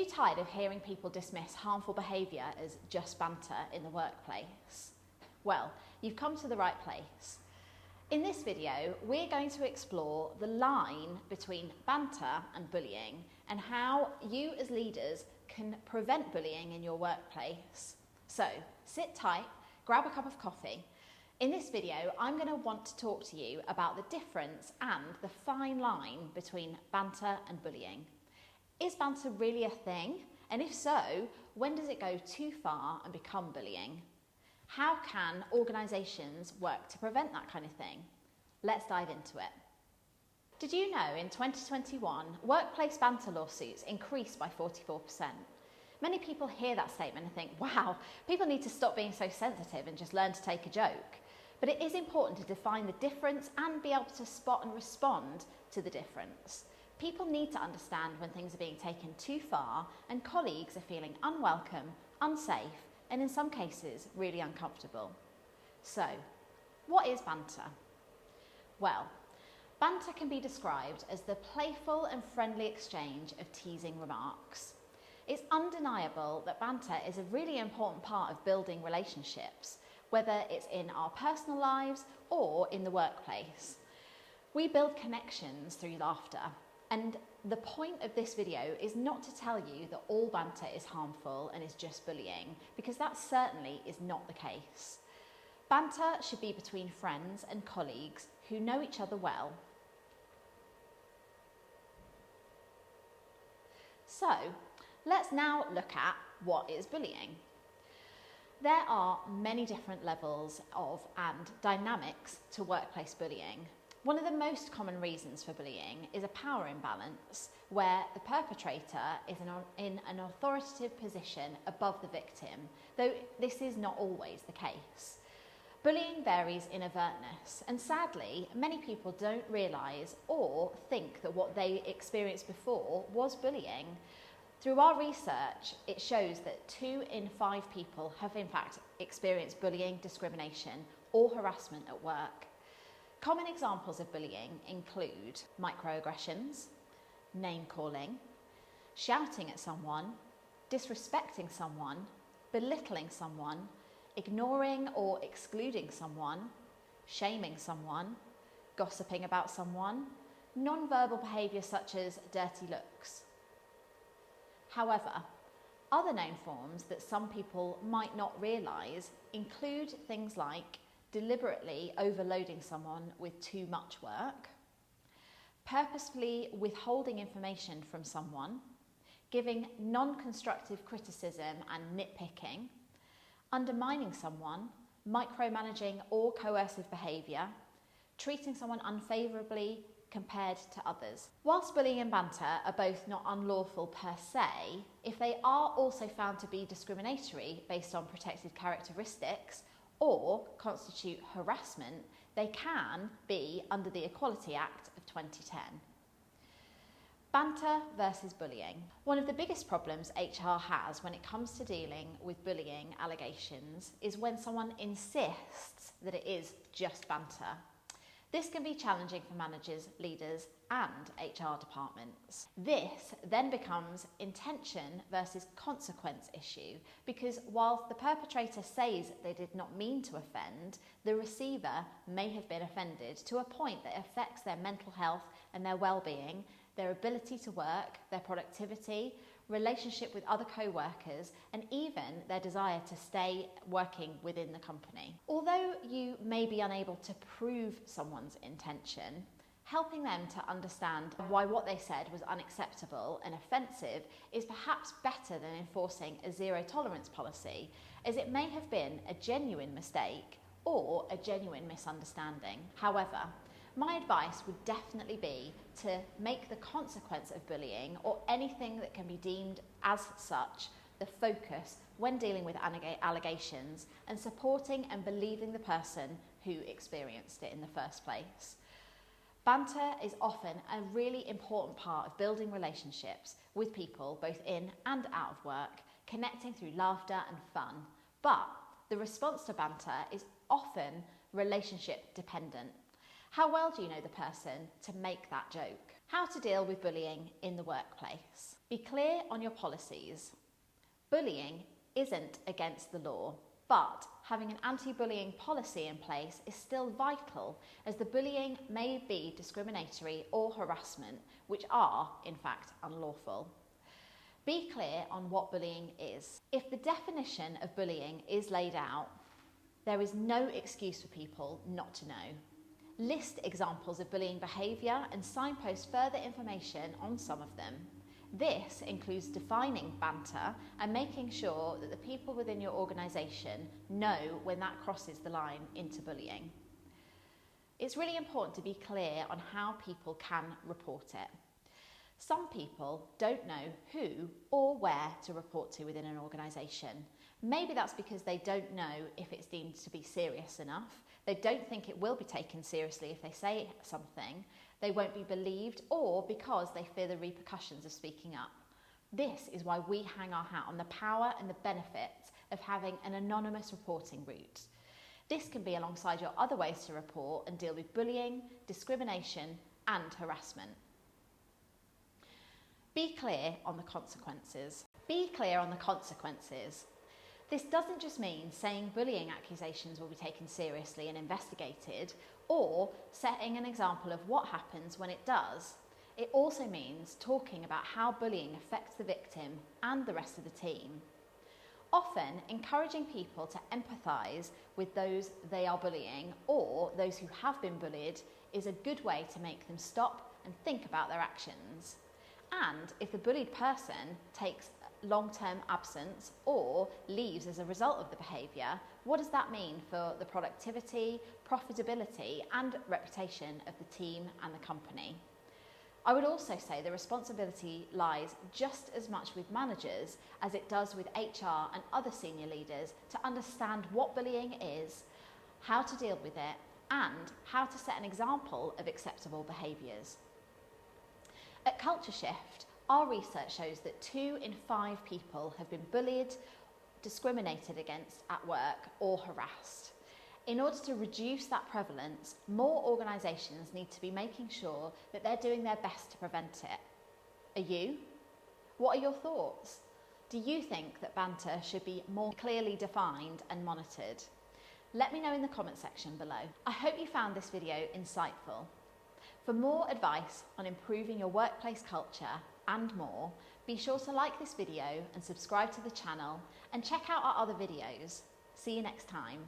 tired of hearing people dismiss harmful behaviour as just banter in the workplace? Well, you've come to the right place. In this video, we're going to explore the line between banter and bullying and how you as leaders can prevent bullying in your workplace. So, sit tight, grab a cup of coffee. In this video, I'm going to want to talk to you about the difference and the fine line between banter and bullying. Is banter really a thing? And if so, when does it go too far and become bullying? How can organisations work to prevent that kind of thing? Let's dive into it. Did you know in 2021, workplace banter lawsuits increased by 44%? Many people hear that statement and think, wow, people need to stop being so sensitive and just learn to take a joke. But it is important to define the difference and be able to spot and respond to the difference. People need to understand when things are being taken too far and colleagues are feeling unwelcome, unsafe, and in some cases, really uncomfortable. So, what is banter? Well, banter can be described as the playful and friendly exchange of teasing remarks. It's undeniable that banter is a really important part of building relationships, whether it's in our personal lives or in the workplace. We build connections through laughter, and the point of this video is not to tell you that all banter is harmful and is just bullying, because that certainly is not the case. Banter should be between friends and colleagues who know each other well. So, let's now look at what is bullying. There are many different levels of and dynamics to workplace bullying. One of the most common reasons for bullying is a power imbalance where the perpetrator is in an authoritative position above the victim, though this is not always the case. Bullying varies in overtness, and sadly, many people don't realise or think that what they experienced before was bullying. Through our research, it shows that 2 in 5 people have in fact experienced bullying, discrimination, or harassment at work. Common examples of bullying include microaggressions, name-calling, shouting at someone, disrespecting someone, belittling someone, ignoring or excluding someone, shaming someone, gossiping about someone, non-verbal behaviour such as dirty looks. However, other known forms that some people might not realise include things like deliberately overloading someone with too much work, purposefully withholding information from someone, giving non-constructive criticism and nitpicking, undermining someone, micromanaging or coercive behaviour, treating someone unfavourably compared to others. Whilst bullying and banter are both not unlawful per se, if they are also found to be discriminatory based on protected characteristics or constitute harassment, they can be under the Equality Act of 2010. Banter versus bullying. One of the biggest problems HR has when it comes to dealing with bullying allegations is when someone insists that it is just banter. This can be challenging for managers, leaders, and HR departments. This then becomes intention versus consequence issue, because whilst the perpetrator says they did not mean to offend, the receiver may have been offended to a point that affects their mental health and their well-being, their ability to work, their productivity, relationship with other co-workers, and even their desire to stay working within the company. Although you may be unable to prove someone's intention, helping them to understand why what they said was unacceptable and offensive is perhaps better than enforcing a zero tolerance policy, as it may have been a genuine mistake or a genuine misunderstanding. However, my advice would definitely be to make the consequence of bullying or anything that can be deemed as such the focus when dealing with allegations and supporting and believing the person who experienced it in the first place. Banter is often a really important part of building relationships with people both in and out of work, connecting through laughter and fun. But the response to banter is often relationship dependent. How well do you know the person to make that joke? How to deal with bullying in the workplace? Be clear on your policies. Bullying isn't against the law, but having an anti-bullying policy in place is still vital, as the bullying may be discriminatory or harassment, which are, in fact, unlawful. Be clear on what bullying is. If the definition of bullying is laid out, there is no excuse for people not to know. List examples of bullying behaviour and signpost further information on some of them. This includes defining banter and making sure that the people within your organisation know when that crosses the line into bullying. It's really important to be clear on how people can report it. Some people don't know who or where to report to within an organisation. Maybe that's because they don't know if it's deemed to be serious enough. They don't think it will be taken seriously if they say something. They won't be believed, or because they fear the repercussions of speaking up. This is why we hang our hat on the power and the benefits of having an anonymous reporting route. This can be alongside your other ways to report and deal with bullying, discrimination, and harassment. Be clear on the consequences. Be clear on the consequences. This doesn't just mean saying bullying accusations will be taken seriously and investigated, or setting an example of what happens when it does. It also means talking about how bullying affects the victim and the rest of the team. Often, encouraging people to empathise with those they are bullying or those who have been bullied is a good way to make them stop and think about their actions. And if the bullied person takes long-term absence or leaves as a result of the behaviour, what does that mean for the productivity, profitability and reputation of the team and the company? I would also say the responsibility lies just as much with managers as it does with HR and other senior leaders to understand what bullying is, how to deal with it, and how to set an example of acceptable behaviours. At Culture Shift, our research shows that 2 in 5 people have been bullied, discriminated against at work, or harassed. In order to reduce that prevalence, more organisations need to be making sure that they're doing their best to prevent it. Are you? What are your thoughts? Do you think that banter should be more clearly defined and monitored? Let me know in the comment section below. I hope you found this video insightful. For more advice on improving your workplace culture and more, be sure to like this video and subscribe to the channel, and check out our other videos. See you next time.